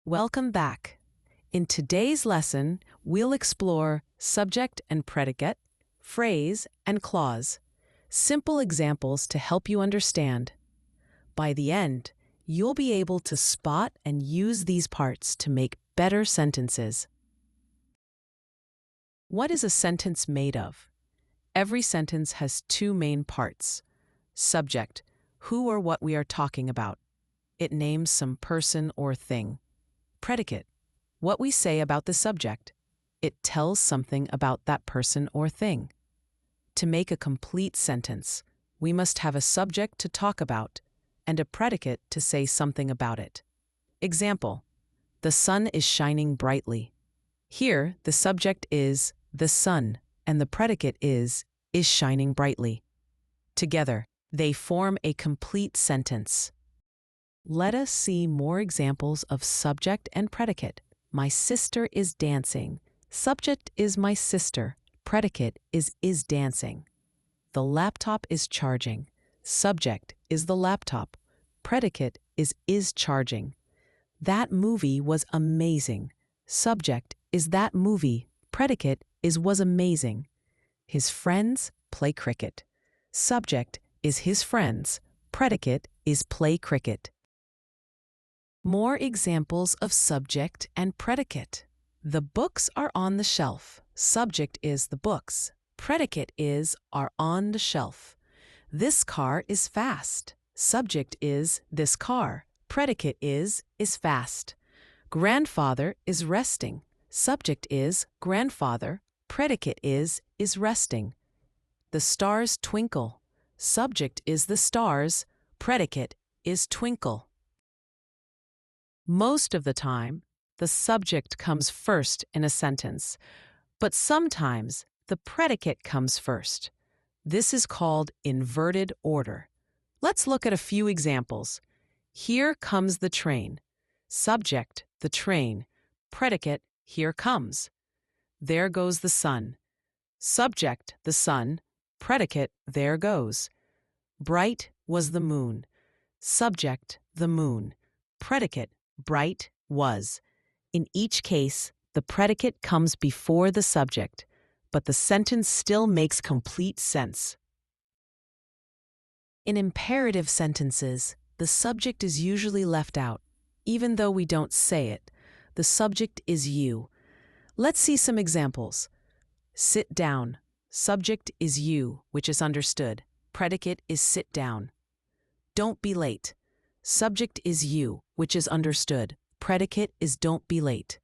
Welcome back. In today's lesson, we'll explore subject and predicate, phrase and clause, simple examples to help you understand. By the end, you'll be able to spot and use these parts to make better sentences. What is a sentence made of? Every sentence has two main parts. Subject, who or what we are talking about. It names some person or thing. Predicate, what we say about the subject. It tells something about that person or thing. To make a complete sentence, we must have a subject to talk about and a predicate to say something about it. Example, the sun is shining brightly. Here, the subject is the sun and the predicate is shining brightly. Together, they form a complete sentence. Let us see more examples of subject and predicate. My sister is dancing. Subject is my sister. Predicate is dancing. The laptop is charging. Subject is the laptop. Predicate is charging. That movie was amazing. Subject is that movie. Predicate is was amazing. His friends play cricket. Subject is his friends. Predicate is play cricket. More examples of subject and predicate. The books are on the shelf. Subject is the books. Predicate is are on the shelf. This car is fast. Subject is this car. Predicate is fast. Grandfather is resting. Subject is grandfather. Predicate is resting. The stars twinkle. Subject is the stars. Predicate is twinkle. Most of the time, the subject comes first in a sentence, but sometimes the predicate comes first. This is called inverted order. Let's look at a few examples. Here comes the train. Subject, the train. Predicate, here comes. There goes the sun. Subject, the sun. Predicate, there goes. Bright was the moon. Subject, the moon. Predicate, bright was. In each case, the predicate comes before the subject, but the sentence still makes complete sense. In imperative sentences, the subject is usually left out. Even though we don't say it, the subject is you. Let's see some examples. Sit down. Subject is you, which is understood. Predicate is sit down. Don't be late. Subject is you, which is understood. Predicate is don't be late.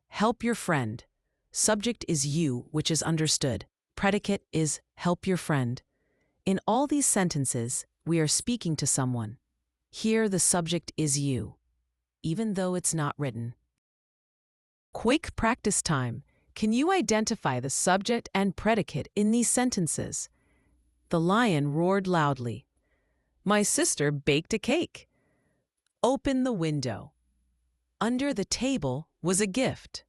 Help your friend. Subject is you, which is understood. Predicate is help your friend. In all these sentences, we are speaking to someone. Here the subject is you, even though it's not written. Quick practice time. Can you identify the subject and predicate in these sentences? The lion roared loudly. My sister baked a cake. Open the window. Under the table was a gift.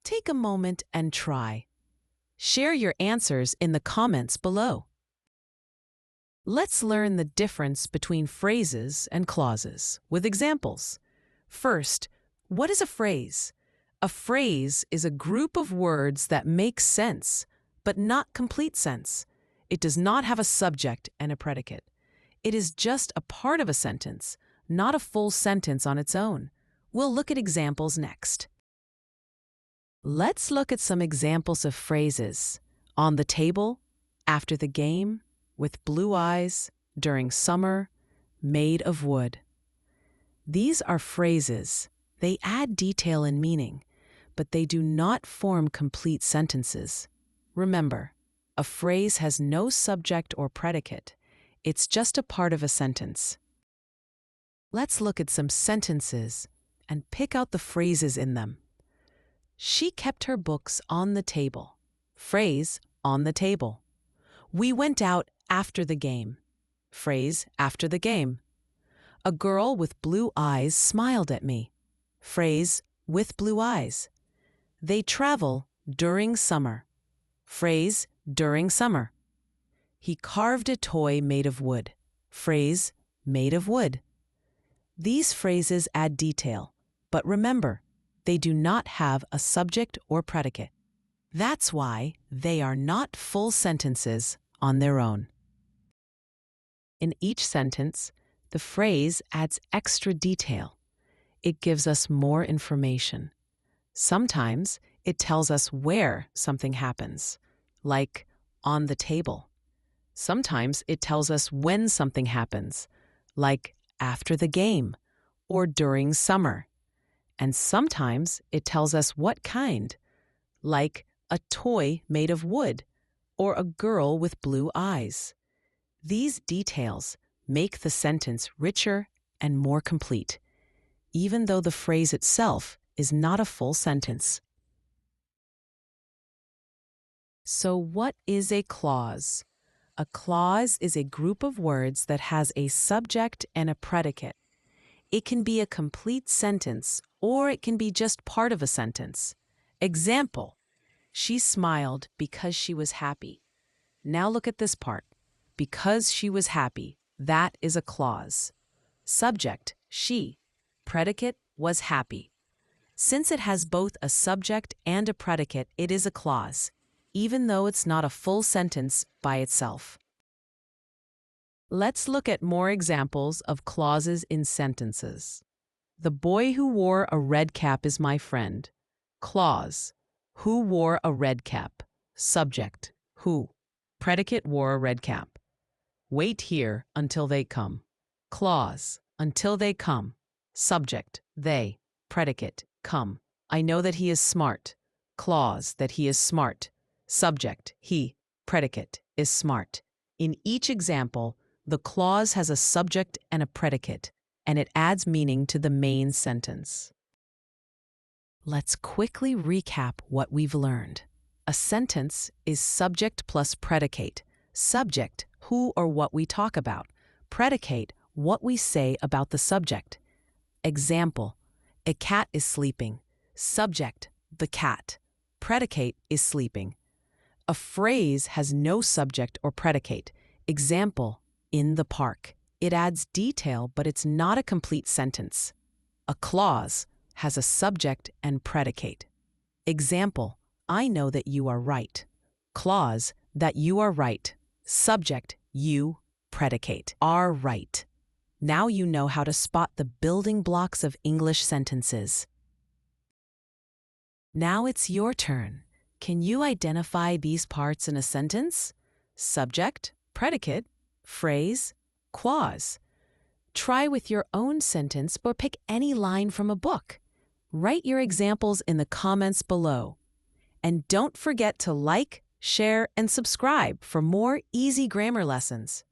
Take a moment and try. Share your answers in the comments below. Let's learn the difference between phrases and clauses with examples. First, what is a phrase? A phrase is a group of words that make sense, but not complete sense. It does not have a subject and a predicate. It is just a part of a sentence, not a full sentence on its own. We'll look at examples next. Let's look at some examples of phrases. On the table, after the game, with blue eyes, during summer, made of wood. These are phrases. They add detail and meaning, but they do not form complete sentences. Remember, a phrase has no subject or predicate. It's just a part of a sentence. Let's look at some sentences and pick out the phrases in them. She kept her books on the table. Phrase, on the table. We went out after the game. Phrase, after the game. A girl with blue eyes smiled at me. Phrase, with blue eyes. They travel during summer. Phrase, during summer. He carved a toy made of wood. Phrase, made of wood. These phrases add detail, But remember, they do not have a subject or predicate. That's why they are not full sentences on their own. In each sentence, the phrase adds extra detail. It gives us more information. Sometimes it tells us where something happens, like on the table. Sometimes it tells us when something happens, like after the game or during summer. And sometimes it tells us what kind, like a toy made of wood or a girl with blue eyes. These details make the sentence richer and more complete, even though the phrase itself is not a full sentence. So what is a clause? A clause is a group of words that has a subject and a predicate. It can be a complete sentence, or it can be just part of a sentence. Example, she smiled because she was happy. Now look at this part. Because she was happy, that is a clause. Subject, she. Predicate, was happy. Since it has both a subject and a predicate, it is a clause, even though it's not a full sentence by itself. Let's look at more examples of clauses in sentences. The boy who wore a red cap is my friend. Clause, who wore a red cap? Subject, who. Predicate, wore a red cap. Wait here until they come. Clause, until they come. Subject, they. Predicate, come. I know that he is smart. Clause, that he is smart. Subject, he. Predicate, is smart. In each example, the clause has a subject and a predicate, and it adds meaning to the main sentence. Let's quickly recap what we've learned. A sentence is subject plus predicate. Subject, who or what we talk about. Predicate, what we say about the subject. Example, a cat is sleeping. Subject, the cat. Predicate is sleeping. A phrase has no subject or predicate. Example, in the park. It adds detail, but it's not a complete sentence. A clause has a subject and predicate. Example, I know that you are right. Clause, that you are right. Subject, you. Predicate, are right. Now you know how to spot the building blocks of English sentences. Now it's your turn. Can you identify these parts in a sentence? Subject, predicate, phrase, clause. Try with your own sentence or pick any line from a book. Write your examples in the comments below. And don't forget to like, share, and subscribe for more easy grammar lessons.